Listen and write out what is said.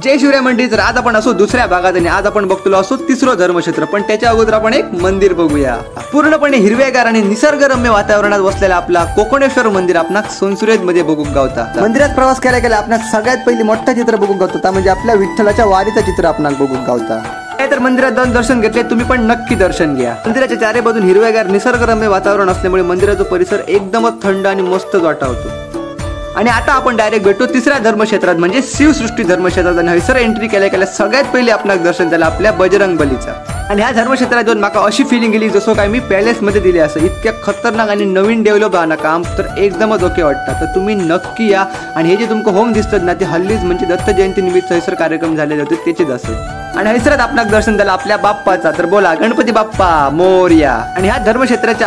जय शिवराय मंडळी. तर आज आपण असो दुसऱ्या भागात आणि आज आपण बघतो असो तिसरं धर्मक्षेत्र. पण त्याच्या अगोदर आपण एक मंदिर बघूया. पूर्णपणे हिरवेगार आणि निसर्गरम्य वातावरणात वसलेला आपला कोकणेश्वर मंदिर आपणा सोनसुरेत मध्ये बघूक गावता. मंदिरात प्रवास केला गेला आपणा सगळ्यात पहिली मोठा चित्र बघूक गावता म्हणजे आपल्या विठ्ठलाच्या वारीचं चित्र आपणाला बघूक गावता. तर मंदिरात जाऊन दर्शन घेतले तुम्ही पण नक्की दर्शन घ्या. मंदिराच्या चारी बाजून हिरवेगार निसर्गरम्य वातावरण असल्यामुळे मंदिराचा परिसर एकदमच थंड आणि मस्तच वाटावतो. आणि आता आपण डायरेक्ट भेटतो तिसऱ्या धर्मक्षेत्रात म्हणजे शिवसृष्टी धर्मक्षेत्रात. आणि हैसर एंट्री केल्या सगळ्यात पहिले आपणाक दर्शन झालं आपल्या बजरंग बलीचा. आणि ह्या धर्मक्षेत्रात जाऊन माका अशी फिलिंग गेली जसं काय मी पॅलेस मध्ये दिली असं. इतक्या खतरनाक आणि नवीन डेव्हलप आहे ना काम, तर एकदमच ओके वाटतं. तर तुम्ही नक्की या. आणि हे जे तुमचं होम दिसतात ना ते हल्लीच म्हणजे दत्त जयंती निमित्त हैसर कार्यक्रम झालेले होते त्याचेच असत. आणि हैसरात आपणाक दर्शन झालं आपल्या बाप्पाचा. तर बोला गणपती बाप्पा मोरया. आणि ह्या धर्मक्षेत्राच्या